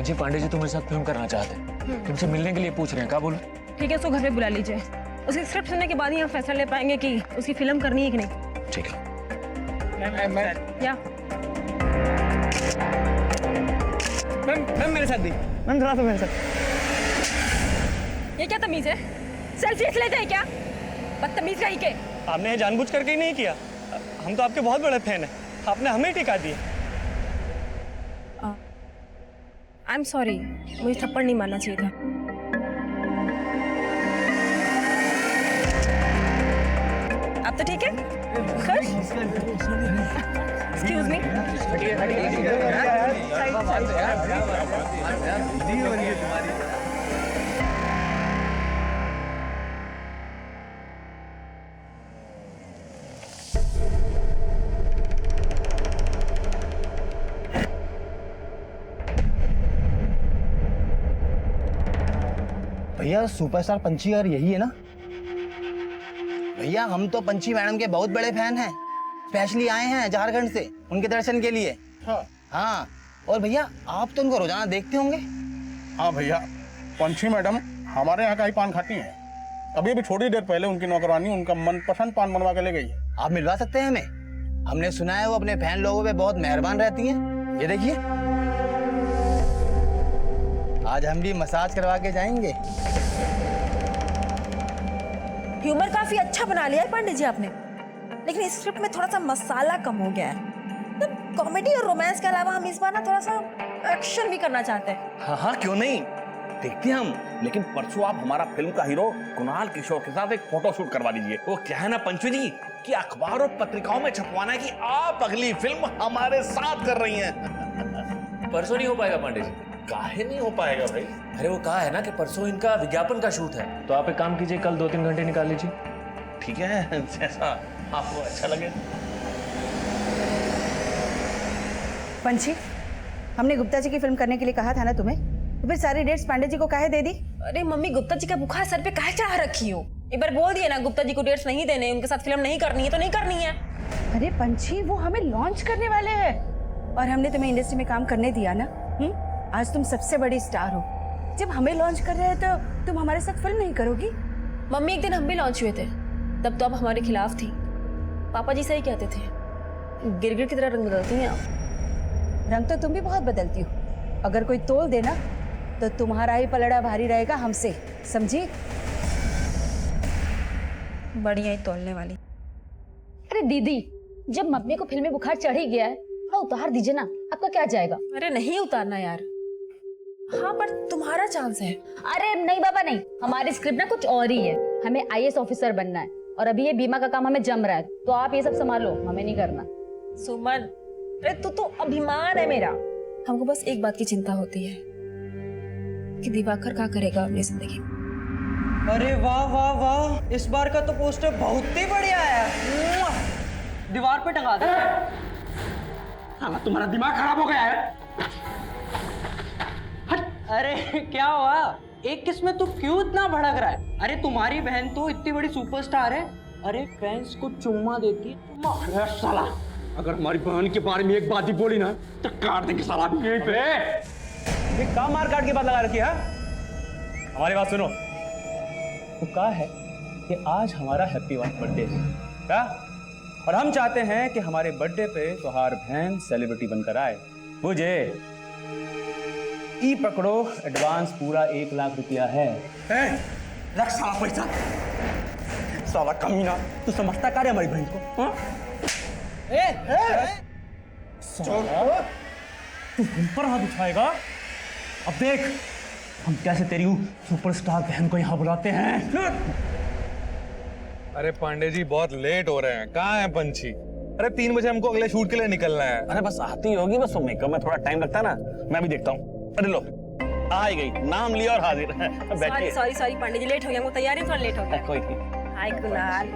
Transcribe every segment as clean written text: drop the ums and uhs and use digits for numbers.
पंची पांडे जी तुम्हारे साथ फिल्म करना चाहते हैं, तुमसे मिलने के लिए पूछ रहे हैं, क्या बोलो? ठीक है, उसको घर पे बुला लीजिए। उसकी स्क्रिप्ट सुनने के बाद ही हम फैसला ले पाएंगे कि उसकी फिल्म करनी है कि नहीं। ठीक है। या मैम मेरे साथ भी, मैम थोड़ा सा मेरे साथ। ये क्या तमीज है? सेल्फी लेते हैं क्या? बदतमीज कहीं के। आपने जानबूझ करके ही नहीं किया, हम तो आपके बहुत बड़े फैन हैं, आपने हमें टिका दिया। आई एम सॉरी, मुझे थप्पड़ नहीं मारना चाहिए था। अब तो ठीक है? Excuse me. भैया सुपरस्टार पंची और यही है ना? भैया हम तो पंची मैडम के बहुत बड़े फैन हैं, स्पेशली आए हैं झारखंड से उनके दर्शन के लिए। हाँ और भैया आप तो उनको रोजाना देखते होंगे। हाँ भैया, पंची मैडम हमारे यहाँ का ही पान खाती हैं। अभी अभी थोड़ी देर पहले उनकी नौकरानी उनका मनपसंद पान बनवा के ले गई है। आप मिलवा सकते हैं हमें? हमने सुना है वो अपने फैन लोगों पे बहुत मेहरबान रहती हैं। ये देखिए, आज हम भी मसाज करवा के जाएंगे। ह्यूमर काफी अच्छा बना लिया है पांडे जी आपने, लेकिन इस स्क्रिप्ट में थोड़ा सा मसाला कम हो गया है। मतलब कॉमेडी और रोमांस के अलावा हम इस बार ना थोड़ा सा एक्शन भी करना चाहते हैं। हाँ हाँ क्यों नहीं, देखते हैं हम। लेकिन परसों आप हमारा फिल्म का हीरो कुणाल किशोर के साथ एक फोटोशूट करवा दीजिए। वो क्या है ना पंचू जी कि अखबार और पत्रिकाओं में छपवाना है कि आप अगली फिल्म हमारे साथ कर रही हैं। परसों नहीं हो पाएगा पांडे जी। काहे नहीं हो पाएगा भाई? अरे वो कहा है ना कि परसों इनका विज्ञापन का शूट है, तो आप एक काम कीजिए, कल 2-3 घंटे निकाल लीजिए। ठीक है, जैसा आपको अच्छा लगे। पंची, हमने गुप्ता जी की फिल्म करने के लिए कहा था ना तुम्हें, तो फिर सारी डेट्स पांडे जी को काहे दे दी? अरे मम्मी, गुप्ता जी का बुखार सर पे काहे चढ़ा रखी हो? एक बार बोल दिए ना गुप्ता जी को डेट्स नहीं देने, उनके साथ फिल्म नहीं करनी है तो नहीं करनी है। अरे पंची, वो हमें लॉन्च करने वाले हैं और हमने तुम्हें इंडस्ट्री में काम करने दिया ना। आज तुम सबसे बड़ी स्टार हो, जब हमें लॉन्च कर रहे हैं तो तुम हमारे साथ फिल्म नहीं करोगी? मम्मी, एक दिन हम भी लॉन्च हुए थे, तब तो आप हमारे खिलाफ थी। पापा जी सही कहते थे, गिरगिट की तरह रंग बदलती हैं आप। रंग तो तुम भी बहुत बदलती हो, अगर कोई तोल देना तो तुम्हारा ही पलड़ा भारी रहेगा हमसे, समझी? बढ़िया ही तोलने वाली। अरे दीदी, जब मम्मी को फिल्मी बुखार चढ़ ही गया है, थोड़ा उतार दीजिए ना, आपका क्या जाएगा? अरे नहीं उतारना यार। हाँ पर तुम्हारा चांस है। अरे नहीं बाबा नहीं, हमारी स्क्रिप्ट ना कुछ और ही है। हमें आईएएस ऑफिसर बनना है और अभी ये बीमा का काम हमें जम रहा है, तो आप ये सब संभालो, हमें नहीं करना। सुमन, अरे तू तो अभिमान है मेरा। हमको बस एक बात की चिंता होती है कि दिवाकर क्या करेगा अपनी जिंदगी में। अरे वाह वाह वाह, इस बार का तो पोस्टर बहुत ही बढ़िया है, दीवार पे टंगा दे। हाँ, तुम्हारा दिमाग खराब हो गया है। अरे क्या हुआ? एक किस में तू क्यों इतना भड़क रहा है? अरे तुम्हारी बहन तो इतनी बड़ी सुपरस्टार है, अरे फैंस को चुम्मा देती है। अरे साला, अगर हमारी बहन के बारे में एक बात ही बोली ना तो काट देंगे साला यहीं पे। ये काम मार काट के बात लगा रखी है? हमारी बात सुनो, तो कहा है कि आज हमारा हैप्पी बर्थडे है क्या, और हम चाहते हैं कि हमारे बर्थडे पे तुम्हार बहन सेलिब्रिटी बनकर आए। मुझे ई पकड़ो, एडवांस पूरा 1 लाख रुपया है। रख साला पैसा, साला कमीना, तू समझता क्या रे हमारी बहन को? हाँ? तू हम पर हाथ उठाएगा? अब देख हम कैसे तेरी सुपरस्टार बहन को यहाँ बुलाते हैं। अरे पांडे जी बहुत लेट हो रहे हैं, कहाँ है पंची? अरे 3 बजे हमको अगले शूट के लिए निकलना है। अरे बस आती होगी, बस मेकअप में थोड़ा टाइम लगता है ना, मैं भी देखता हूँ। अरे लो आ ही गई, नाम लिया और हाजिर। बैठिए। सॉरी पांडे जी, लेट हो गया, हमको तैयारी थोड़ा लेट हो गया। कोई नहीं, हाय कुणाल।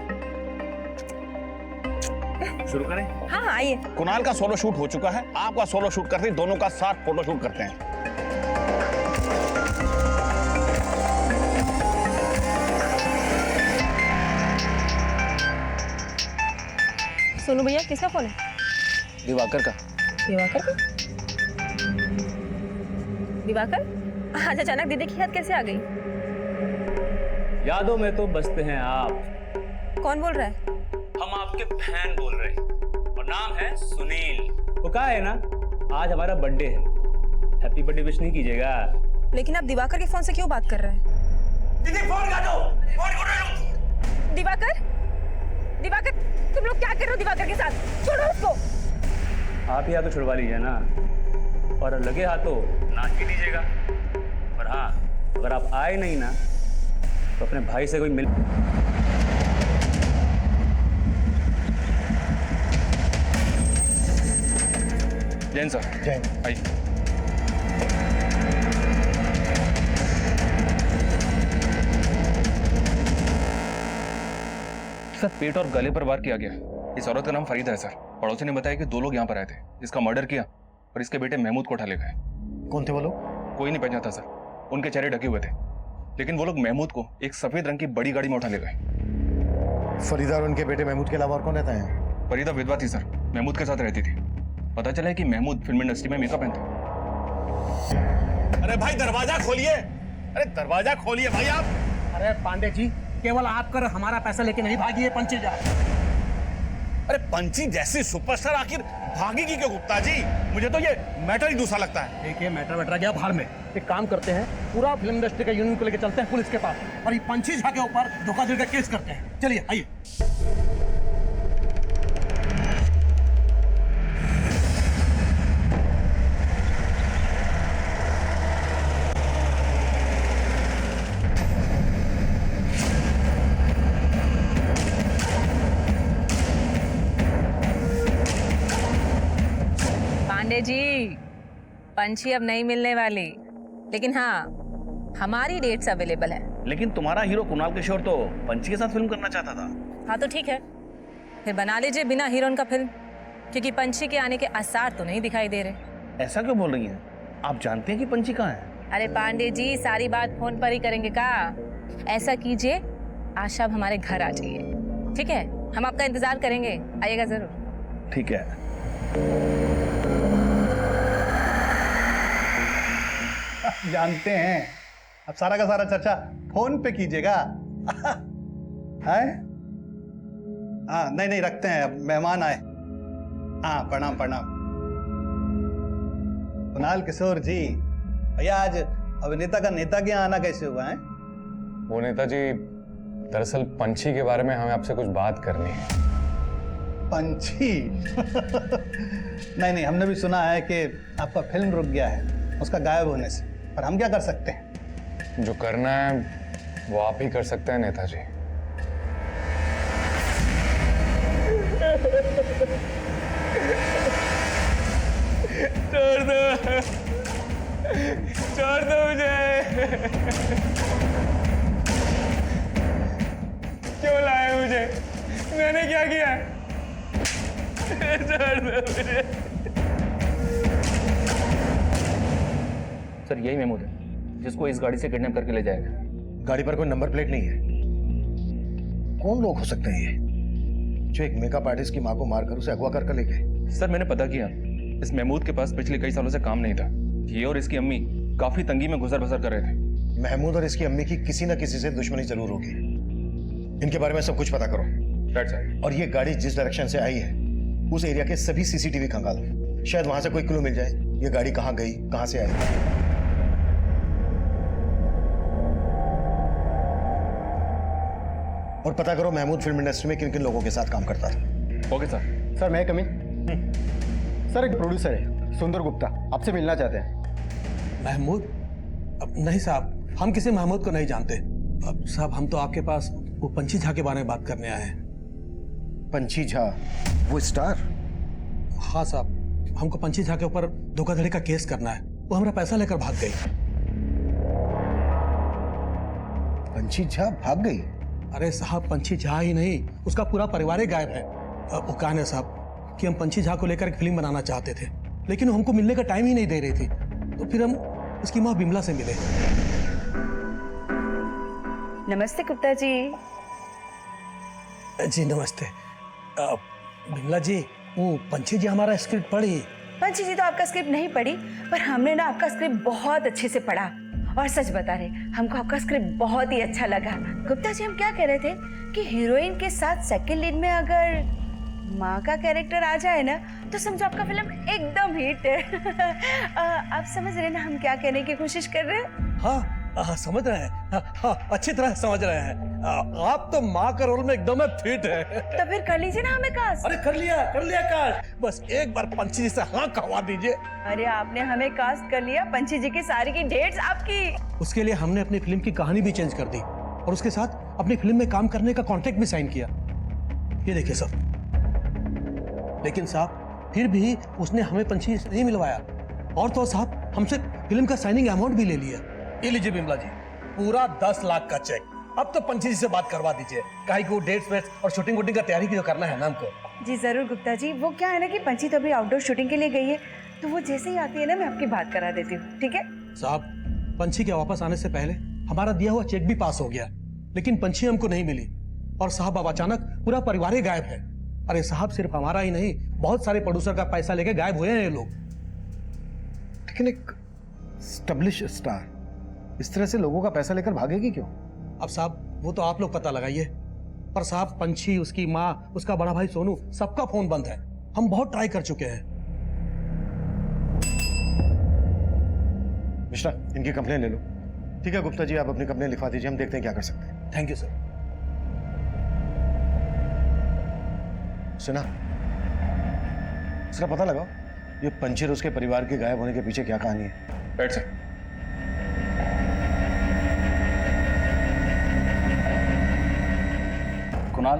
शुरू करें? हाँ आइए। कुणाल का सोलो शूट हो चुका है, आपका सोलो शूट करते हैं, दोनों का साथ फोटो शूट करते हैं। सोनू भैया, किसका फोन है? दिवाकर का। दिवाकर का? दिवाकर, आज अचानक दीदी की याद कैसे आ गई? यादों में तो बसते हैं आप। कौन बोल रहा है? हम आपके फैन बोल रहे हैं और नाम है सुनील। वो कहा है ना, आज हमारा बर्थडे है, हैप्पी बर्थडे विश नहीं कीजिएगा? लेकिन आप दिवाकर के फोन से क्यों बात कर रहे हैं? दीदी फोन काटो, फोन काटो। दिवाकर, दिवाकर, तुम लोग क्या कर रहे हो दिवाकर के साथ? छोड़ो उसको। आप ही हाथों छुड़वा लीजिए ना, और लगे हाथों नाच भी दीजिएगा। और हाँ, अगर आप आए नहीं ना तो अपने भाई से कोई मिल। जैन सर, जैन आइए। सर पेट और गले पर वार किया गया। इस औरत का नाम फरीदा है सर। पड़ोसी ने बताया कि 2 लोग यहाँ पर आए थे, इसका मर्डर किया और इसके बेटे महमूद को उठा ले गए। कौन थे वो लोग? कोई नहीं पहचाना था सर, उनके चेहरे ढके हुए थे, लेकिन वो लोग महमूद को एक सफेद रंग की बड़ी गाड़ी में उठा ले गए। फरीदा और उनके बेटे महमूद के अलावा और कौन रहता है? फरीदा विधवा थी सर, महमूद के साथ रहती थी। पता चला है कि महमूद फिल्म इंडस्ट्री में मेकअप मैन था। अरे भाई दरवाजा खोलिए, अरे दरवाजा खोलिए भाई आप। अरे पांडे जी, केवल आप कर हमारा पैसा लेके नहीं भागिए पंची जा। अरे पंची जैसी सुपरस्टार आखिर भागेगी क्यों गुप्ता जी? मुझे तो ये मैटर ही दूसरा लगता है। देखिए मैटर वेटर गया बाहर में। एक काम करते हैं, पूरा फिल्म इंडस्ट्री का यूनियन को लेकर चलते हैं पुलिस के पास और ये पंची झा के ऊपर धोखाधड़ी का केस करते हैं। चलिए आइए। पांडे जी, पंछी अब नहीं मिलने वाली, लेकिन हाँ हमारी डेट्स अवेलेबल है। लेकिन तुम्हारा हीरो कुणाल किशोर तो पंची के साथ फिल्म करना चाहता था। हाँ तो ठीक है, फिर बना लीजिए बिना हीरोइन का फिल्म, क्योंकि पंछी के आने के आसार तो नहीं दिखाई दे रहे। ऐसा क्यों बोल रही हैं? आप जानते हैं कि पंची कहाँ है? अरे पांडे जी, सारी बात फोन पर ही करेंगे का? ऐसा कीजिए, आज शाम हमारे घर आ जाइए, ठीक है? हम आपका इंतजार करेंगे, आइएगा जरूर। ठीक है। जानते हैं, अब सारा का सारा चर्चा फोन पे कीजिएगा। है? हाँ नहीं नहीं रखते हैं, अब मेहमान आए। हाँ प्रणाम प्रणाम। कुणाल किशोर जी, भैया आज अभिनेता का नेता के यहाँ आना कैसे हुआ है? वो नेताजी, दरअसल पंछी के बारे में हमें आपसे कुछ बात करनी है। पंछी? नहीं नहीं, हमने भी सुना है कि आपका फिल्म रुक गया है उसका गायब होने से, पर हम क्या कर सकते हैं? जो करना है वो आप ही कर सकते हैं नेताजी। छोड़ दो मुझे। क्यों लाए मुझे? मैंने क्या किया? छोड़ दो मुझे। सर यही महमूद है जिसको इस गाड़ी से किडनैप करके ले जाएगा। गाड़ी पर कोई नंबर प्लेट नहीं है। कौन लोग हो सकते हैं ये जो एक मेकअप आर्टिस्ट की मां को मारकर उसे अगवा कर ले गए? सर मैंने पता किया, इस महमूद के पास पिछले कई सालों से काम नहीं था। ये और इसकी अम्मी काफी तंगी में गुजर बसर कर रहे थे। महमूद और इसकी अम्मी की किसी न किसी से दुश्मनी जरूर होगी। इनके बारे में सब कुछ पता करो। और ये गाड़ी जिस डायरेक्शन से आई है उस एरिया के सभी सीसीटीवी खंगालो, शायद वहां से कोई क्लू मिल जाए ये गाड़ी कहां गई, कहां से आई। और पता करो महमूद फिल्म इंडस्ट्री में किन किन लोगों के साथ काम करता था। Okay sir. सर मैं कमी सर, एक प्रोड्यूसर है सुंदर गुप्ता, आपसे मिलना चाहते हैं। महमूद? अब नहीं साहब, हम किसी महमूद को नहीं जानते। अब साहब हम तो आपके पास वो पंछी झा के बारे में बात करने आए हैं। पंछी झा, वो स्टार? हाँ साहब, हमको पंछी झा के ऊपर धोखाधड़ी का केस करना है। वो हमारा पैसा लेकर भाग गई। पंछी झा भाग गई? अरे साहब पंछी झा ही नहीं, उसका पूरा परिवार ही गायब है। वो कहा है साहब कि हम पंछी झा को लेकर एक फिल्म बनाना चाहते थे, लेकिन हमको मिलने का टाइम ही नहीं दे रही थी। तो फिर हम उसकी माँ बिमला से मिले। नमस्ते गुप्ता जी। जी नमस्ते। बिमला जी, वो पंछी जी हमारा स्क्रिप्ट पढ़ी पंची जी तो आपका स्क्रिप्ट नहीं पढ़ी, पर हमने ना आपका स्क्रिप्ट बहुत अच्छे से पढ़ा और सच बता रहे हमको आपका स्क्रिप्ट बहुत ही अच्छा लगा। गुप्ता जी हम क्या कह रहे थे कि हीरोइन के साथ सेकंड लीड में अगर माँ का कैरेक्टर आ जाए ना तो समझो आपका फिल्म एकदम हिट है। आप समझ रहे हैं ना हम क्या कहने की कोशिश कर रहे हैं? हाँ समझ रहे हैं। हाँ, अच्छी तरह समझ रहे हैं। आप तो माँ का रोल में एकदम फिट है। तो फिर कर लीजिए ना हमें कास्ट। अरे कर लिया कास्ट। बस एक बार पंची जी से हाँ कहवा दीजिए। अरे आपने हमें कास्ट कर लिया, पंची जी की सारी की डेट्स आपकी। उसके लिए हमने अपनी फिल्म की कहानी भी चेंज कर दी और उसके साथ अपनी फिल्म में काम करने का कॉन्ट्रैक्ट भी साइन किया। ये देखिए सब। लेकिन साहब फिर भी उसने हमें पंची से नहीं मिलवाया और तो साहब हमसे फिल्म का साइनिंग अमाउंट भी ले लिया। ये लीजिए बिमला जी, पूरा 10 लाख का चेक। अब तो पंची जी से बात करवा दीजिए, काहे को डेट्स वेट्स और शूटिंग वूटिंग का तैयारी की जो करना है ना हमको। जी जरूर गुप्ता जी, वो क्या है ना कि पंची तो अभी आउटडोर शूटिंग के लिए गई है, तो वो जैसे ही आती है ना मैं आपकी बात करा देती हूँ, ठीक है? साहब पंची के वापस आने से पहले हमारा दिया हुआ चेक भी पास हो गया, लेकिन पंची हमको नहीं मिली और साहब अब अचानक पूरा परिवार ही गायब है। अरे साहब सिर्फ हमारा ही नहीं, बहुत सारे प्रोड्यूसर का पैसा लेके गायब हुए हैं ये लोग। लेकिन एक स्टैब्लिश स्टार इस तरह से लोगों का पैसा लेकर भागेगी क्यों? अब साहब वो तो आप लोग पता लगाइए, पर साहब पंची, उसकी माँ, उसका बड़ा भाई सोनू, सबका फोन बंद है। हम बहुत ट्राई कर चुके हैं। मिश्रा इनकी कंप्लेन ले लो। ठीक है गुप्ता जी, आप अपनी कंप्लेन लिखवा दीजिए, हम देखते हैं क्या कर सकते हैं। Thank you sir. सुना, इसका पता लगाओ ये पंची और उसके परिवार के गायब होने के पीछे क्या कहानी है। बैठ सर। कुणाल,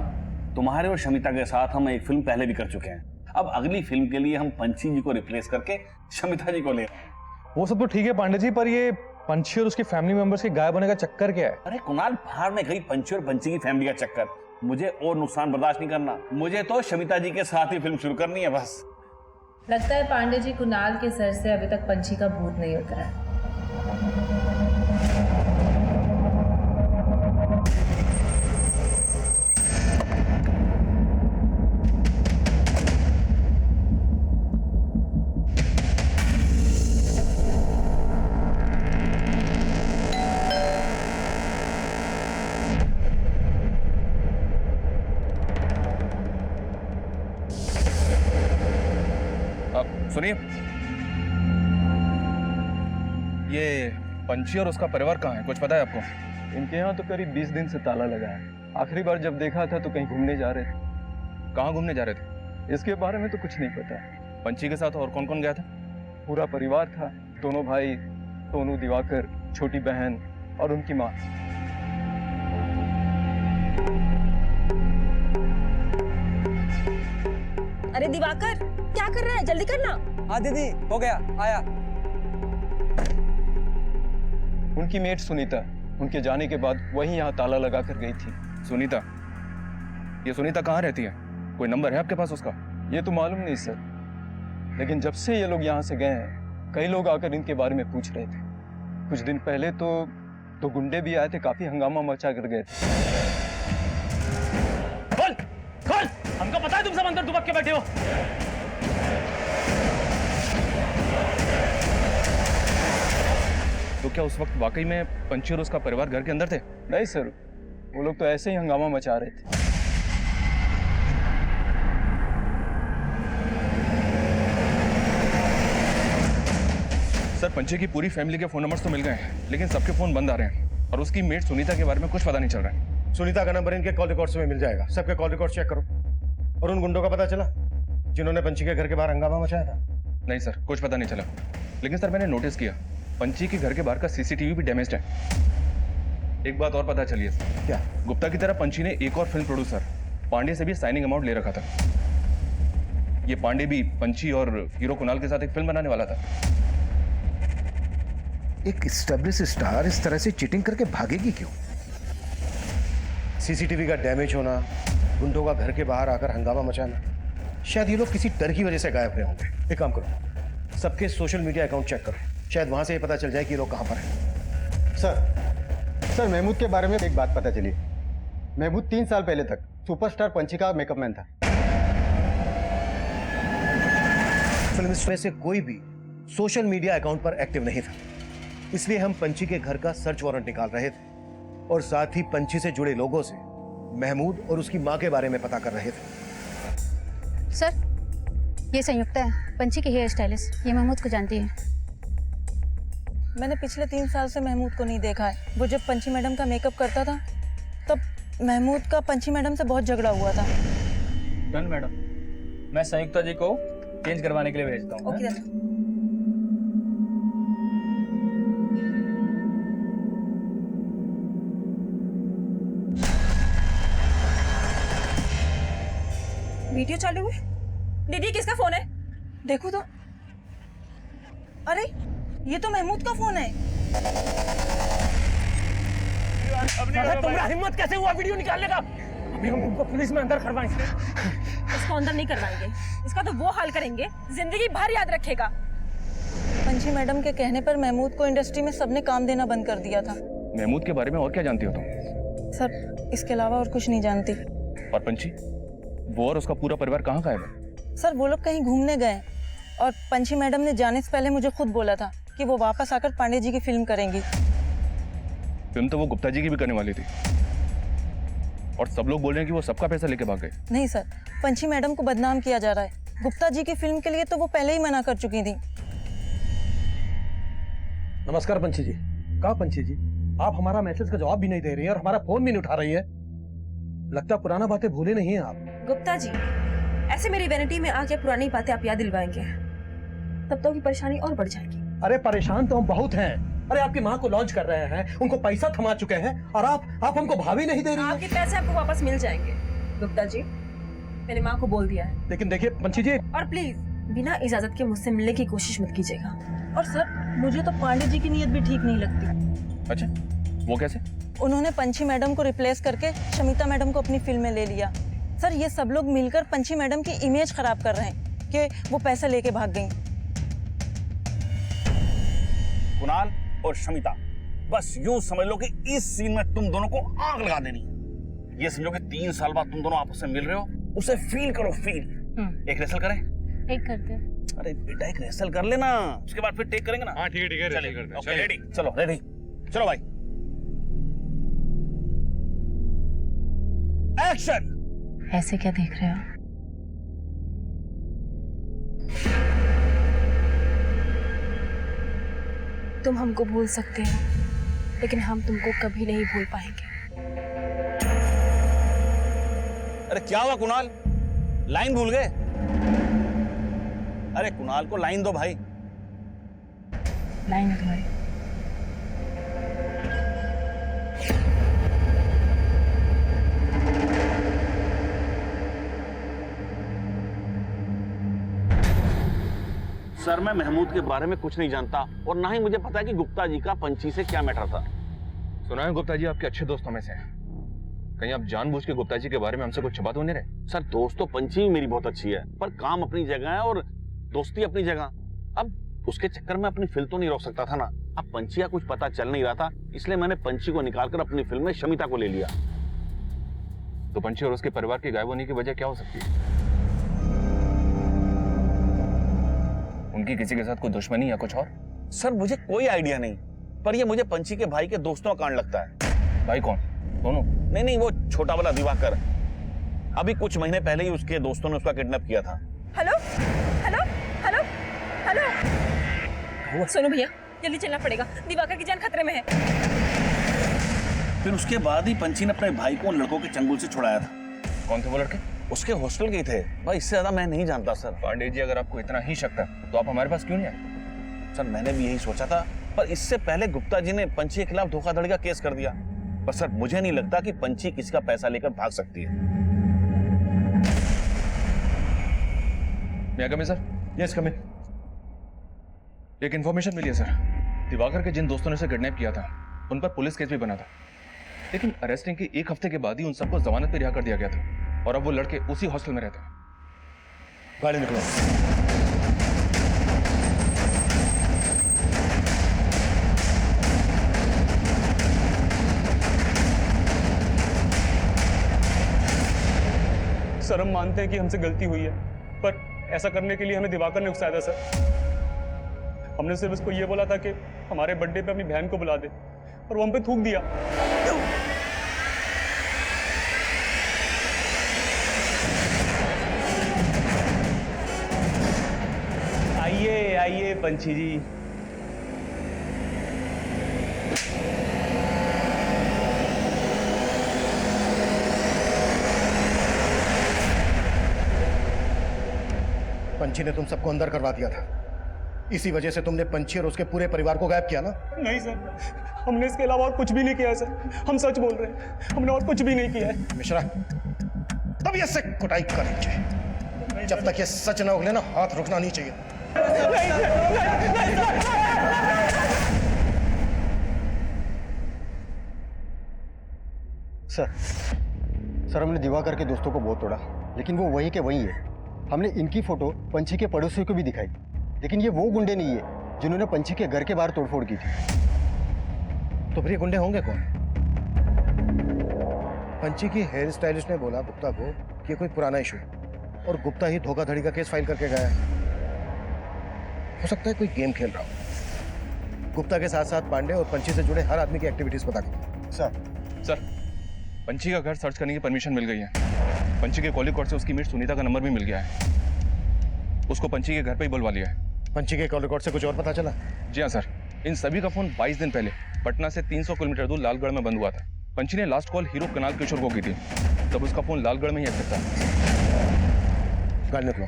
तुम्हारे और शमिता के साथ हम एक फिल्म पहले भी कर चुके हैं। अब अगली फिल्म के लिए हम पंची जी को रिप्लेस करके शमिता जी को ले रहे हैं। वो सब तो ठीक है पांडे जी, पर ये पंची और उसके फैमिली मेंबर्स के गायब होने का चक्कर क्या है? अरे कुणाल, बाहर में गई पंची और पंची की फैमिली का चक्कर। मुझे और नुकसान बर्दाश्त नहीं करना, मुझे तो शमिता जी के साथ ही फिल्म शुरू करनी है बस। लगता है पांडे जी कुणाल के सर से अभी तक पंची का भूत नहीं उतरा है। सुनिए, ये पंची और उसका परिवार कहाँ है, कुछ पता है आपको? इनके यहाँ तो करीब 20 दिन से ताला लगा है। आखिरी बार जब देखा था तो कहीं घूमने जा रहे थे। कहाँ घूमने जा रहे थे? इसके बारे में तो कुछ नहीं पता। पंची के साथ और कौन कौन गया था? पूरा परिवार था, दोनों भाई, सोनू, दिवाकर, छोटी बहन और उनकी माँ। अरे दिवाकर क्या कर रहा है, जल्दी करना। हाँ दीदी, हो गया, आया। उनकी मेट सुनीता उनके जाने के बाद वही यहाँ ताला लगा कर गई थी। सुनीता? ये सुनीता कहाँ रहती है? कोई नंबर है आपके पास उसका? ये तो मालूम नहीं सर, लेकिन जब से ये लोग यहाँ से गए हैं कई लोग आकर इनके बारे में पूछ रहे थे। कुछ दिन पहले तो गुंडे भी आए थे, काफी हंगामा मचा कर गए थे। खोल, खोल, हमको पता है तुम सब अंदर दुबक के बैठे हो। तो क्या उस वक्त वाकई में पंची और उसका परिवार घर के अंदर थे? नहीं सर, वो लोग तो ऐसे ही हंगामा मचा रहे थे। सर पंची की पूरी फैमिली के फोन नंबर्स तो मिल गए हैं, लेकिन सबके फोन बंद आ रहे हैं और उसकी मेट सुनीता के बारे में कुछ पता नहीं चल रहा है। सुनीता का नंबर इनके कॉल रिकॉर्ड्स में मिल जाएगा, सबके कॉल रिकॉर्ड चेक करो। और उन गुंडों का पता चला जिन्होंने पंची के घर के बाहर हंगामा मचाया था? नहीं सर, कुछ पता नहीं चला, लेकिन सर मैंने नोटिस किया पंची के घर के बाहर का सीसीटीवी भी डैमेज्ड है। एक बात और पता चली है। क्या? गुप्ता की तरह पंची ने एक और फिल्म प्रोड्यूसर पांडे से भी साइनिंग अमाउंट ले रखा था। ये पांडे भी पंची और हीरो कुणाल के साथ एक फिल्म बनाने वाला था। एक एस्टैब्लिश स्टार इस तरह से चीटिंग करके भागेगी क्यों? सीसीटीवी का डैमेज होना, गुंडों का घर के बाहर आकर हंगामा मचाना, शायद ये लोग किसी डर की वजह से गायब हुए होंगे। एक काम करो, सबके सोशल मीडिया अकाउंट चेक करो, शायद वहां से ये पता चल जाए कि ये लोग कहां पर हैं। सर महमूद के बारे में एक बात पता चली। महमूद 3 साल पहले तक सुपरस्टार पंची का मेकअप मैन था। फिल्म में से कोई भी सोशल मीडिया अकाउंट पर एक्टिव नहीं था, इसलिए हम पंची के घर का सर्च वारंट निकाल रहे थे और साथ ही पंची से जुड़े लोगों से महमूद और उसकी मां के बारे में पता कर रहे थे। सर, ये संयुक्ता है, पंची की हेयर स्टाइलिस्ट। ये महमूद को जानती है। मैंने पिछले 3 साल से महमूद को नहीं देखा है। वो जब पंची मैडम का मेकअप करता था तब महमूद का पंची मैडम से बहुत झगड़ा हुआ था। डन मैडम, मैं संयुक्ता जी को चेंज करवाने के लिए भेजता हूँ। ओके दादा। वीडियो चालू है। दीदी किसका फोन है? देखो तो। अरे ये तो महमूद का फोन है। तुम्हारा हिम्मत कैसे हुआ वीडियो निकालने का? अभी हम तुमको पुलिस में अंदर करवाएंगे। इसको अंदर नहीं करवाएंगे, इसका तो वो हाल करेंगे जिंदगी भर याद रखेगा। पंची मैडम के कहने पर महमूद को इंडस्ट्री में सबने काम देना बंद कर दिया था। महमूद के बारे में और क्या जानती हो तुम? सर, इसके अलावा और कुछ नहीं जानती। और पंची, वो और उसका पूरा परिवार कहाँ गायब है? सर, वो लोग कहीं घूमने गए और पंची मैडम ने जाने से पहले मुझे खुद बोला था कि वो वापस आकर पांडे जी की फिल्म करेंगी। फिल्म तो वो गुप्ता जी की भी करने वाली थी और सब लोग बोल रहे हैं कि वो सबका पैसा लेके भाग गए। नहीं सर, पंची मैडम को बदनाम किया जा रहा है। गुप्ता जी की फिल्म के लिए तो वो पहले ही मना कर चुकी थी। नमस्कार पंची जी। कहा पंची जी, आप हमारा मैसेज का जवाब भी नहीं दे रही हैं और हमारा फोन भी नहीं उठा रही है। लगता पुराना बातें भूले नहीं हैं आप। गुप्ता जी, ऐसे मेरी वैनिटी में आके पुरानी बातें आप याद दिलवाएंगे तब तो की परेशानी और बढ़ जाएगी। अरे परेशान तो हम बहुत हैं। अरे आपकी माँ को लॉन्च कर रहे हैं, उनको पैसा थमा चुके हैं और आप हमको भाभी नहीं दे रही हैं। आपके पैसे आपको वापस मिल जाएंगे गुप्ता जी, मैंने माँ को बोल दिया है। लेकिन देखिए पंची जी, और प्लीज बिना इजाजत के मुझसे मिलने की कोशिश मत कीजिएगा। और सर, मुझे तो पांडे जी की नीयत भी ठीक नहीं लगती। अच्छा, वो कैसे? उन्होंने पंची मैडम को रिप्लेस करके शमिता मैडम को अपनी फिल्म में ले लिया। सर, ये सब लोग मिलकर पंची मैडम की इमेज खराब कर रहे हैं कि वो पैसा लेके भाग गई। कुणाल और शमिता, बस यूं समझ लो कि इस सीन में तुम दोनों को आग लगा देनी है। ये समझो कि 3 साल बाद तुम दोनों आपस में मिल रहे हो, उसे फील करो, फील। एक रेसल करें? एक करते। अरे बेटा, एक रेसल कर लेना, उसके बाद फिर टेक करेंगे ना। हाँ ठीक है, रेसल करते हैं। Okay, ready? चलो रेडी, चलो भाई, एक्शन। ऐसे क्या देख रहे हो? तुम हमको भूल सकते हो लेकिन हम तुमको कभी नहीं भूल पाएंगे। अरे क्या हुआ कुणाल, लाइन भूल गए? अरे कुणाल को लाइन दो भाई। लाइन है तुम्हारी। सर, मैं महमूद के बारे में कुछ नहीं जानता और ना ही मुझे पता है कि गुप्ता जी का पंची से क्या मैटर था। सुना है गुप्ता जी आपके अच्छे दोस्तों में से हैं। कहीं आप जानबूझ के गुप्ता जी के बारे में हमसे कुछ छुपा तो नहीं रहे? सर, दोस्त तो पंची भी मेरी बहुत अच्छी है, पर काम अपनी जगह है और दोस्ती अपनी जगह। अब उसके चक्कर में अपनी फिल्म तो नहीं रोक सकता था ना। अब पंची का कुछ पता चल नहीं रहा था, इसलिए मैंने पंची को निकालकर अपनी फिल्म में शमिता को ले लिया। तो पंची और उसके परिवार के गायब होने की वजह क्या हो सकती है? उनकी किसी के साथ कोई दुश्मनी या कुछ और? सर, मुझे कोई आइडिया नहीं, पर ये मुझे पंची के भाई के दोस्तों का कांड लगता है। भाई कौन? दोनों? नहीं, वो छोटा वाला दिवाकर। अभी कुछ महीने पहले ही उसके दोस्तों ने उसका किडनैप किया था। हेलो हेलो हेलो हेलो, सुनो भैया, जल्दी चलना पड़ेगा, दिवाकर की जान खतरे में है। फिर उसके बाद ही पंची ने अपने भाई को उन लड़कों के चंगुल से छुड़ाया था। कौन थे वो लड़के? उसके हॉस्टल के थे भाई, इससे ज्यादा मैं नहीं जानता सर। पांडे जी, अगर आपको इतना ही शक था तो आप हमारे पास क्यों नहीं आए? सर, मैंने भी यही सोचा था, पर इससे पहले गुप्ता जी ने पंची के खिलाफ धोखाधड़ी का केस कर दिया। पर सर, मुझे नहीं लगता कि पंची किसी का पैसा लेकर भाग सकती है। मैं कम सर? यस, कम इन। एक इन्फॉर्मेशन मिली है सर। दिवाकर के जिन दोस्तों ने उसे किडनैप किया था उन पर पुलिस केस भी बना था, लेकिन अरेस्टिंग के 1 हफ्ते के बाद ही उन सबको जमानत पर रिहा कर दिया गया था और अब वो लड़के उसी हॉस्टल में रहते हैं। गाड़ी निकलो। सर, हम मानते हैं कि हमसे गलती हुई है, पर ऐसा करने के लिए हमें दिवाकर ने उकसाया था सर। हमने सिर्फ उसको ये बोला था कि हमारे बर्थडे पे अपनी बहन को बुला दे, और वो हम पे थूक दिया। आइए आइए पंछी जी। पंछी ने तुम सबको अंदर करवा दिया था, इसी वजह से तुमने पंछी और उसके पूरे परिवार को गायब किया ना? नहीं सर, हमने इसके अलावा और कुछ भी नहीं किया है सर। हम सच बोल रहे हैं, हमने और कुछ भी नहीं किया है। मिश्रा, तब से कुटाई कर लीजिए। जब तक ये सच ना उगले ना, हाथ रुकना नहीं चाहिए। सर हमने दिवाकर के दोस्तों को बहुत तोड़ा, लेकिन वो वही के वही है। हमने इनकी फोटो पंछी के पड़ोसियों को भी दिखाई, लेकिन ये वो गुंडे नहीं है जिन्होंने पंछी के घर के बाहर तोड़फोड़ की थी। तो फिर ये गुंडे होंगे कौन? पंछी की हेयर स्टाइलिस्ट ने बोला गुप्ता को कि कोई पुराना इशू है, और गुप्ता ही धोखाधड़ी का केस फाइल करके गया है। हो सकता है कोई गेम खेल रहा हो। गुप्ता के साथ साथ पांडे और पंछी से जुड़े हर आदमी की एक्टिविटीज पता करो। सर, पंछी का घर सर्च करने की परमिशन मिल गई है। पंछी के कॉलिंग कोड से उसकी मीट सुनीता का नंबर भी मिल गया है। उसको पंछी के घर पे ही बुलवा लिया है। पंछी के कॉलिंग कोड से कुछ और पता चला? जी हाँ सर, इन सभी का फोन 22 दिन पहले पटना से 300 किलोमीटर दूर लालगढ़ में बंद हुआ था। पंछी ने लास्ट कॉल हीरो कनाल किशोर को की थी, तब उसका फोन लालगढ़ में ही एक्टिव था। गाड़ी निकलो।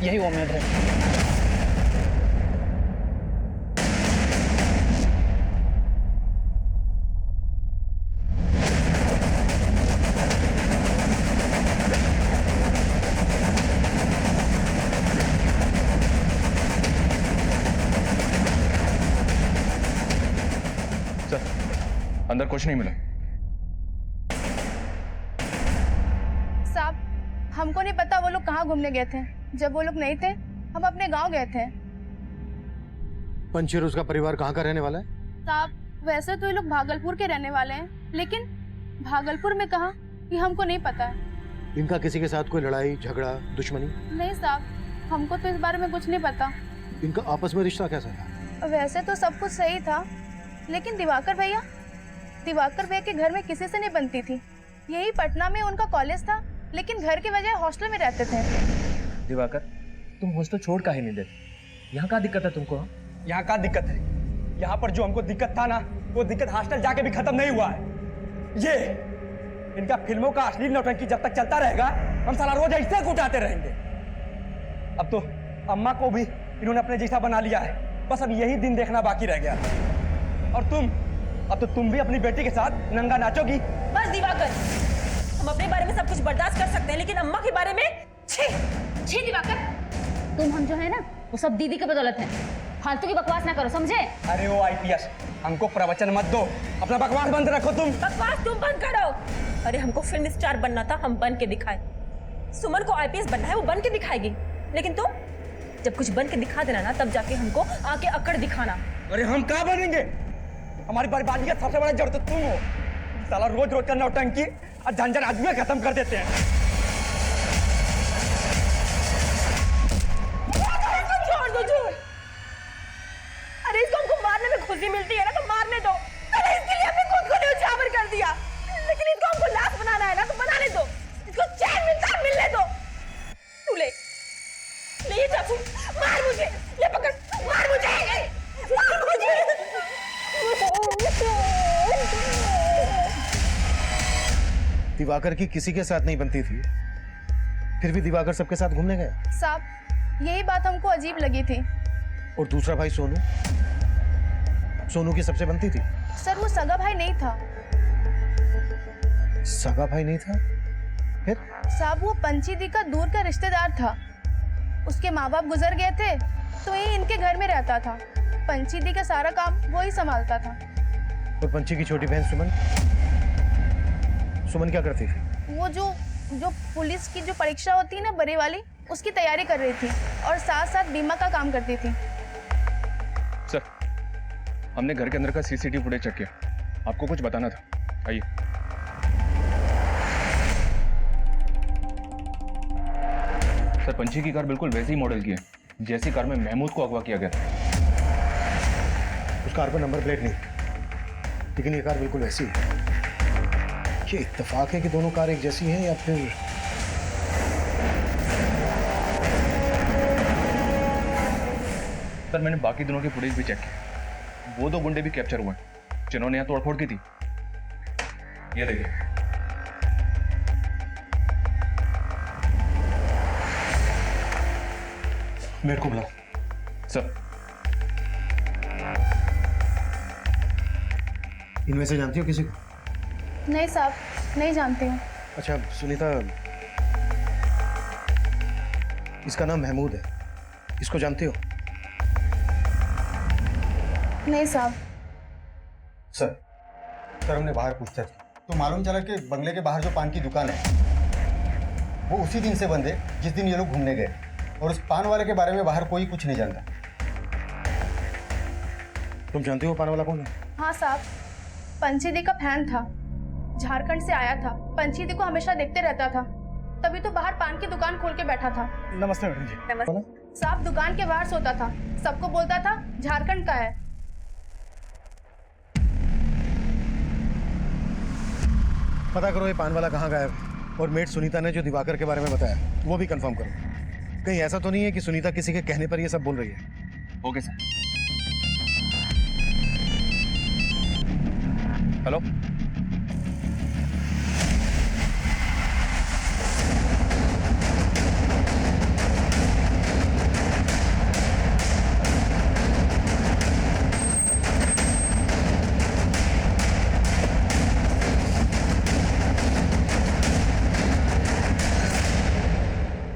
यही उम्मीद है। सर, अंदर कुछ नहीं मिला। साहब, हमको नहीं पता वो लोग कहाँ घूमने गए थे। जब वो लोग नहीं थे, हम अपने गांव गए थे। पंछी और उसका परिवार कहाँ का रहने वाला है? साहब, वैसे तो ये लोग भागलपुर के रहने वाले हैं, लेकिन भागलपुर में कहाँ ये हमको नहीं पता है। इनका किसी के साथ कोई लड़ाई झगड़ा दुश्मनी? नहीं साहब, हमको तो इस बारे में कुछ नहीं पता। इनका आपस में रिश्ता कैसा था? वैसे तो सब कुछ सही था, लेकिन दिवाकर भैया के घर में किसी से नहीं बनती थी। यही पटना में उनका कॉलेज था, लेकिन घर के बजाय हॉस्टल में रहते थे। दिवाकर, तुम हॉस्टल छोड़ काहे नहीं देते? यहाँ का दिक्कत है तुमको? यहाँ का दिक्कत है? यहाँ पर जो हमको दिक्कत था ना, वो दिक्कत हॉस्टल जाके भी खत्म नहीं हुआ है। ये इनका फिल्मों का असली नौटंकी जब तक चलता रहेगा, हम साला रोज ऐसे कुटाते रहेंगे। अब तो अम्मा को भी इन्होंने अपने जैसा बना लिया है। बस अब यही दिन देखना बाकी रह गया। और अब तो तुम भी अपनी बेटी के साथ नंगा नाचोगी। बस दिवाकर, हम अपने बारे में सब कुछ बर्दाश्त कर सकते हैं, लेकिन अम्मा के बारे में छी दिवाकर। तुम हम जो है ना, वो सब दीदी की बदौलत है। फालतू की बकवास ना करो, समझे? अरे वो आईपीएस, हमको प्रवचन मत दो, अपना बकवास बंद रखो। बकवास तुम बंद करो। अरे हमको फिल्म स्टार बनना था, हम बन के दिखाए। सुमन को आईपीएस बनना है, वो बन के दिखाएगी। लेकिन तुम जब कुछ बन के दिखा देना ना, तब जाके हमको आके अकड़ दिखाना। अरे हम कहाँ बनेंगे? हमारी बर्बादी का सबसे बड़ा जड़ तो तुम हो। साला रोज रोज का नौटंकी और झंझट आदमी खत्म कर देते हैं। छोड़ दो, छोड़। अरे इसको हमको मारने में खुशी मिलती है ना, तो मारने दो। अरे इसके लिए हमने खुद को न्यौछावर कर दिया, लेकिन इसको हमको लाश बनाना है ना, तो बनाने दो। इसको चैन मिलता है, मिलने दो। तू ले ये चाकू, मार मुझे। ये पकड़, मार मुझे, मार मुझे। दिवाकर की किसी के साथ नहीं बनती थी, फिर भी दिवाकर सबके साथ घूमने गए। साहब, यही बात हमको अजीब लगी थी। और दूसरा भाई सोनू की सबसे बनती थी। सर, वो सगा भाई नहीं था। सगा भाई नहीं था? फिर? साहब, वो पंछी दी का दूर का रिश्तेदार था। उसके माँ बाप गुजर गए थे, तो यही इनके घर में रहता था। पंछी दी का सारा काम वो ही संभालता था। और पंछी की छोटी बहन सुमन क्या करती थी? वो जो पुलिस की जो परीक्षा होती है ना, बड़ी वाली, उसकी तैयारी कर रही थी, और साथ साथ बीमा का काम करती थी। सर, हमने घर के अंदर का सीसीटीवी फुटेज चेक किया। आपको कुछ बताना था, आइए। सर, पंछी की कार बिल्कुल वैसी ही मॉडल की है जैसी कार में महमूद को अगवा किया गया था। उस कार पर नंबर प्लेट नहीं, लेकिन ये कार बिल्कुल वैसी है। ये इत्तेफाक है कि दोनों कार एक जैसी हैं या फिर सर, मैंने बाकी दोनों की फुटेज भी चेक की। वो 2 गुंडे भी कैप्चर हुए जिन्होंने यहाँ तोड़फोड़ की थी। ये देखिए। मेरे को बुलाओ। सर, इनमें से जानती हो किसी को? नहीं साहब, नहीं जानती हूँ। अच्छा सुनीता, इसका नाम महमूद है, इसको जानती हो? नहीं साहब। सर हमने बाहर पूछताछ की तो मालूम चला कि बंगले के बाहर जो पान की दुकान है वो उसी दिन से बंद है जिस दिन ये लोग घूमने गए, और उस पान वाले के बारे में बाहर कोई कुछ नहीं जानता। तुम जानती हो पान वाला कौन है? हाँ साहब, पंछी दी का फैन था, झारखंड से आया था। पंछी दी को हमेशा देखते रहता था, तभी तो बाहर पान की दुकान खोल के बैठा था। नमस्ते मैडम जी। नमस्ते। साहब दुकान के बाहर सोता था, सबको बोलता था झारखंड का है। पता करो ये पान वाला कहाँ गायब है, और मेट सुनीता ने जो दिवाकर के बारे में बताया वो भी कंफर्म करो। कहीं ऐसा तो नहीं है कि सुनीता किसी के कहने पर ये सब बोल रही है? Okay sir. हेलो,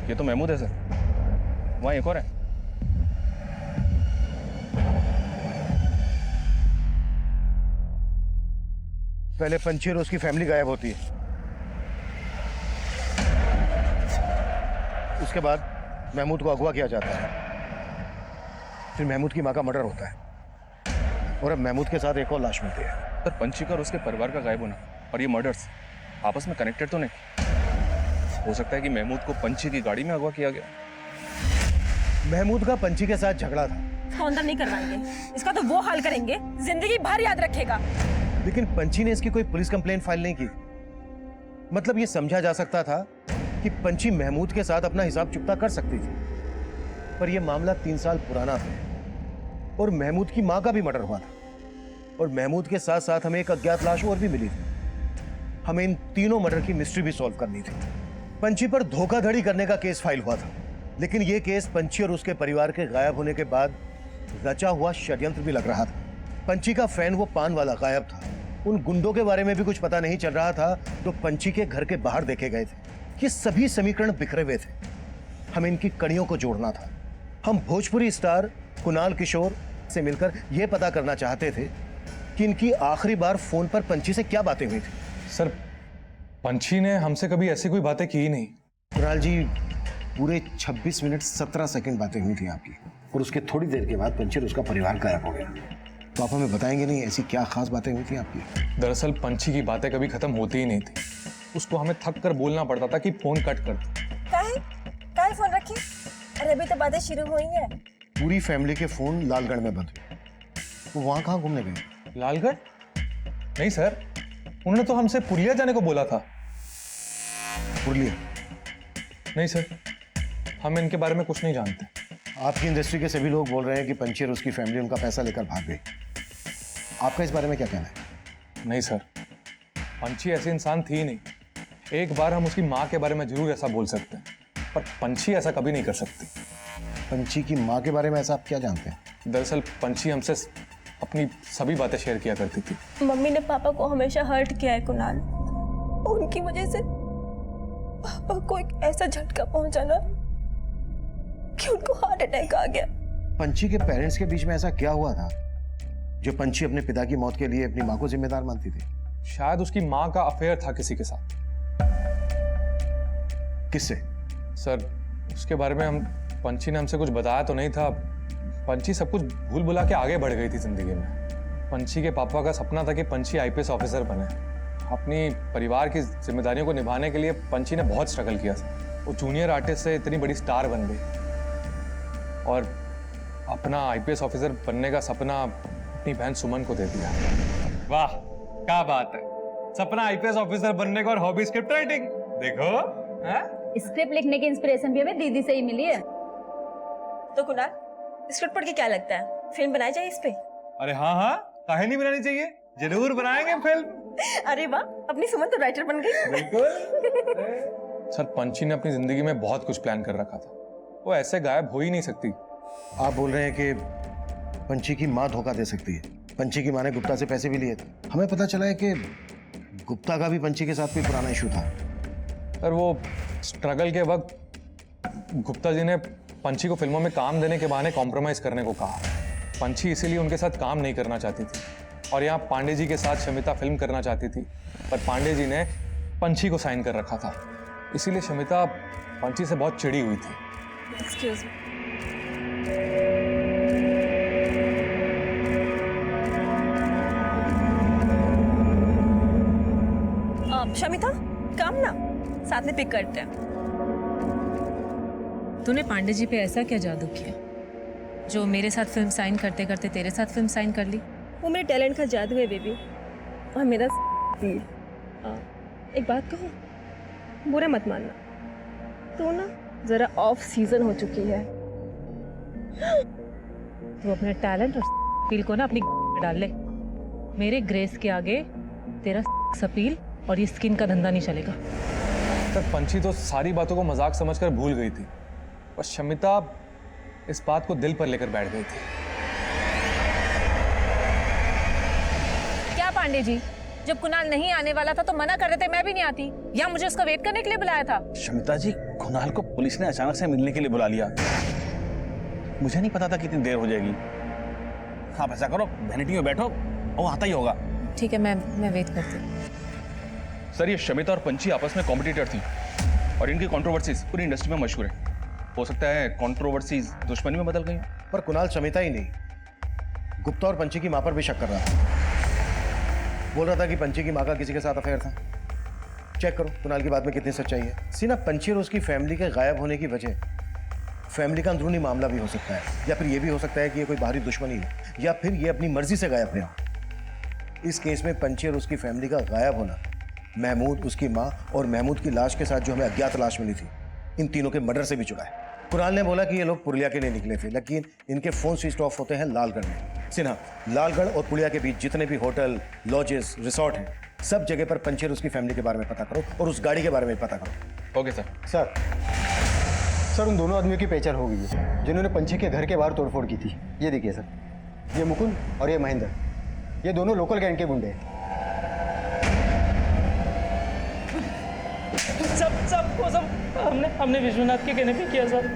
ये तो महमूद है सर। वहाँ एक और है। पहले पंछी और उसकी फैमिली गायब होती है, उसके बाद महमूद को अगवा किया जाता है, फिर महमूद की माँ का मर्डर होता है, और अब महमूद के साथ एक और लाश मिलती है। सर, पंछी का और उसके परिवार का गायब होना और ये मर्डर्स आपस में कनेक्टेड तो नहीं? हो सकता है कि महमूद को पंछी की गाड़ी में अगवा किया गया। महमूद का पंछी के साथ झगड़ा था। अंदर नहीं करवाएंगे, इसका तो वो हाल करेंगे जिंदगी भर याद रखेगा। लेकिन पंछी ने इसकी कोई पुलिस कंप्लेंट फाइल नहीं की। मतलब ये समझा जा सकता था कि पंछी महमूद के साथ अपना हिसाब चुकता कर सकती थी, पर यह मामला 3 साल पुराना था और महमूद की मां का भी मर्डर हुआ था, और महमूद के साथ साथ हमें एक अज्ञात लाश और भी मिली थी। हमें इन तीनों मर्डर की मिस्ट्री भी सॉल्व करनी थी। पंछी पर धोखाधड़ी करने का केस फाइल हुआ था, लेकिन यह केस पंछी और उसके परिवार के गायब होने के बाद रचा हुआ षड्यंत्र भी लग रहा था। पंछी का फैन वो पान वाला गायब था, उन गुंडों के बारे में भी कुछ पता नहीं चल रहा था जो पंछी के घर के बाहर देखे गए थे। ये सभी समीकरण बिखरे हुए थे, हमें इनकी कड़ियों को जोड़ना था। हम भोजपुरी स्टार कुणाल किशोर से मिलकर यह पता करना चाहते थे कि इनकी आखिरी बार फोन पर पंछी से क्या बातें हुई थी। सर, पंछी ने हमसे कभी ऐसी कोई बातें की ही नहीं। कुणाल जी, पूरे 26 मिनट 17 सेकंड बातें हुई थी आपकी, और उसके थोड़ी देर के बाद पंछी और उसका परिवार गायब हो गया। तो आप हमें बताएंगे नहीं ऐसी क्या खास बातें हुई थी आपकी? दरअसल पंछी की बातें कभी खत्म होती ही नहीं थी, उसको हमें थक कर बोलना पड़ता था कि फोन कट कर। काहे फोन रखी? अरे अभी तो बातें शुरू हुई हैं। पूरी फैमिली के फोन लालगढ़ में बंद हुए। वो वहां कहाँ घूमने गए? लालगढ़? नहीं सर, उन्होंने तो हमसे पुरलिया जाने को बोला था। पुरलिया? नहीं सर, हम इनके बारे में कुछ नहीं जानते। आपकी इंडस्ट्री के सभी लोग बोल रहे हैं कि पंछी और उसकी फैमिली उनका पैसा लेकर भाग गई। आपका इस बारे में क्या कहना है? नहीं सर, पंछी ऐसी इंसान थी ही नहीं। एक बार हम उसकी माँ के बारे में जरूर ऐसा बोल सकते हैं, पर पंछी ऐसा कभी नहीं कर सकती। पंछी की माँ के बारे में ऐसा आप क्या जानते हैं? दरअसल पंछी हमसे अपनी सभी बातें शेयर किया करती थी। मम्मी ने पापा को हमेशा हर्ट किया है कुणाल, उनकी वजह से पापा को एक ऐसा झटका पहुंचा ना कि उनको हार्ट अटैक आ गया। पंछी के पेरेंट्स के बीच में ऐसा क्या हुआ था जो पंछी अपने पिता की मौत के लिए अपनी माँ को जिम्मेदार मानती थी? शायद उसकी माँ का अफेयर था किसी के साथ। किससे? सर, उसके बारे में पंछी ने हमसे कुछ बताया तो नहीं था। पंछी सब कुछ भूल भुला के आगे बढ़ गई थी जिंदगी में, पंछी के पापा का सपना था कि पंछी आईपीएस ऑफिसर बने। अपनी परिवार की जिम्मेदारियों को निभाने के लिए पंछी ने बहुत स्ट्रगल किया था। वो जूनियर आर्टिस्ट से इतनी बड़ी स्टार बन गई और अपना आईपीएस ऑफिसर बनने का सपना अपनी बहन सुमन को दे दिया। वाह, क्या बात है। सपना आईपीएस ऑफिसर बनने का और हॉबी स्क्रिप्ट राइटिंग। देखो स्क्रिप्ट लिखने की इंस्पिरेशन भी हमें दीदी से ही मिली है। तो कुणाल, स्क्रिप्ट पढ़ के क्या लगता है, फिल्म बनाई जाए इस पे? अरे हाँ हाँ, काहे नहीं बनानी चाहिए, जरूर बनाएंगे फिल्म। अरे वाह, अपनी सुमन तो राइटर बन गई। बिल्कुल। सर, पंछी ने अपनी जिंदगी में बहुत कुछ प्लान कर रखा था। वो ऐसे गायब हो ही नहीं सकती। आप बोल रहे हैं कि पंछी की माँ धोखा दे सकती है? पंछी की माँ ने गुप्ता से पैसे भी लिए थे। हमें पता चला है कि गुप्ता का भी पंछी के साथ कोई पुराना इशू था। सर, वो स्ट्रगल के वक्त गुप्ता जी ने पंछी को फिल्मों में काम देने के बहाने कॉम्प्रोमाइज करने को कहा। पंछी इसीलिए उनके साथ काम नहीं करना चाहती थी और यहाँ पांडे जी के साथ शमिता फिल्म करना चाहती थी, पर पांडे जी ने पंछी को साइन कर रखा था। इसीलिए शमिता पंछी से बहुत चिड़ी हुई थी। Excuse me. शमिता, काम ना साथ में पिक करते हैं। तूने पांडे जी पे ऐसा क्या जादू किया जो मेरे साथ फिल्म साइन करते करते तेरे साथ फिल्म साइन कर ली? वो मेरे टैलेंट का जादू है बेबी, और मेरा दिल। एक बात कहूँ, बुरा मत मानना, तो ना जरा ऑफ सीजन हो चुकी है। तू अपने टैलेंट और अपील को ना अपनी में डाल ले। मेरे ग्रेस के आगे तेरा अपील और ये स्किन का धंधा नहीं चलेगा। सर, पंछी तो सारी बातों को मजाक समझकर भूल गई थी और शमिता इस बात को दिल पर लेकर बैठ गई थी। क्या पांडे जी, जब कुणाल नहीं आने वाला था तो मना कर रहे थे, मैं भी नहीं आती, या मुझे उसका वेट करने के लिए बुलाया था? शमिता जी, कुणाल को पुलिस ने अचानक से मिलने के लिए बुला लिया। मुझे नहीं पता था कितनी देर हो जाएगी। आप ऐसा करो, वैनिटी में बैठो, वो आता ही होगा। ठीक है, मैं वेट करती हूँ। सर, ये शमिता और पंछी आपस में कॉम्पिटिटर थी और इनकी कंट्रोवर्सीज पूरी इंडस्ट्री में मशहूर है। हो सकता है कंट्रोवर्सीज दुश्मनी में बदल गई। पर कुणाल शमिता ही नहीं, गुप्ता और पंछी की माँ पर भी शक कर रहा था। बोल रहा था कि पंछी की माँ का किसी के साथ अफेयर था। चेक करो कुणाल की बात में कितनी सच्चाई है। सीना, पंछी और उसकी फैमिली के गायब होने की वजह फैमिली का अंदरूनी मामला भी हो सकता है, या फिर यह भी हो सकता है कि ये कोई बाहरी दुश्मनी है, या फिर ये अपनी मर्जी से गायब रहा हो। इस केस में पंछी और उसकी फैमिली का गायब होना महमूद, उसकी माँ और महमूद की लाश के साथ जो हमें अज्ञात लाश मिली थी, इन तीनों के मर्डर से भी जुड़ा है। कुणाल ने बोला कि ये लोग पुलिया के लिए निकले थे, लेकिन इनके फोन स्विच ऑफ होते हैं लालगढ़ में। सिन्हा, लालगढ़ और पुलिया के बीच जितने भी होटल, लॉजेस, रिसोर्ट हैं, सब जगह पर पंछी और उसकी फैमिली के बारे में पता करो और उस गाड़ी के बारे में पता करो। Okay sir. सर, उन दोनों आदमियों की पहचान हो गई है जिन्होंने पंछी के घर के बाहर तोड़फोड़ की थी। ये देखिए सर, ये मुकुंद और ये महेंद्र, ये दोनों लोकल गैंग के गुंडे हैं। सब हमने विश्वनाथ के कहने पे किया सर।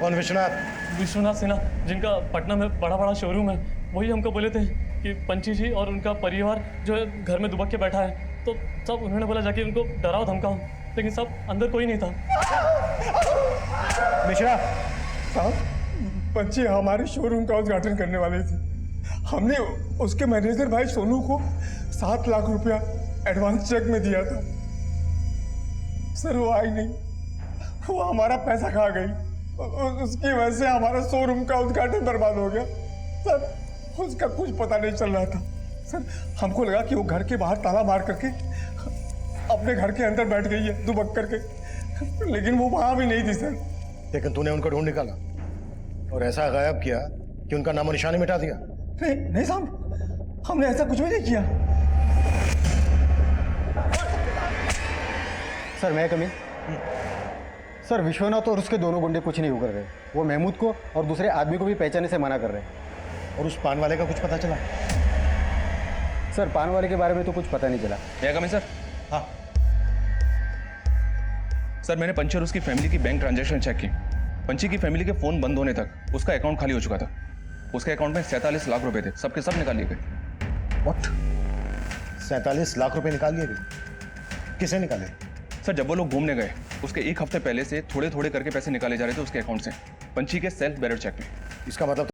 कौन विश्वनाथ? विश्वनाथ सिन्हा, जिनका पटना में बड़ा शोरूम है, वही हमको बोले थे कि पंछी जी और उनका परिवार जो है घर में दुबक के बैठा है। तो सब उन्होंने बोला जाके उनको डराओ धमकाओ, लेकिन सब अंदर कोई नहीं था। मिश्रा साहब, पंछी हमारे शोरूम का उद्घाटन करने वाले थे। हमने उसके मैनेजर भाई सोनू को 7 लाख रुपया एडवांस चेक में दिया था। सर, वो आई नहीं, वो हमारा पैसा खा गई। उसकी वजह से हमारा शोरूम का उद्घाटन बर्बाद हो गया। सर, उसका कुछ पता नहीं चल रहा था। सर, हमको लगा कि वो घर के बाहर ताला मार करके अपने घर के अंदर बैठ गई है दुबक करके, लेकिन वो वहां भी नहीं थी सर। लेकिन तूने उनको ढूंढ निकाला और ऐसा गायब किया कि उनका नामो निशानी मिटा दिया। नहीं साहब, हमने ऐसा कुछ भी नहीं किया। सर, मैं कमी। सर, विश्वनाथ और उसके दोनों गुंडे कुछ नहीं कर रहे। वो महमूद को और दूसरे आदमी को भी पहचाने से मना कर रहे हैं। और उस पान वाले का कुछ पता चला? सर, पान वाले के बारे में तो कुछ पता नहीं चला। मैं कमी सर? हाँ सर, मैंने पंछी और उसकी फैमिली की बैंक ट्रांजैक्शन चेक की। पंछी की फैमिली के फोन बंद होने तक उसका अकाउंट खाली हो चुका था। उसके अकाउंट में 47 लाख रुपए थे, सबके सब निकाल लिए गए। व्हाट? 47 लाख रुपए निकाल लिए गए? किसे निकाले? सर, जब वो लोग घूमने गए उसके एक हफ्ते पहले से थोड़े थोड़े करके पैसे निकाले जा रहे थे उसके अकाउंट से, पंछी के सेल्फ बेरर चेक में। इसका मतलब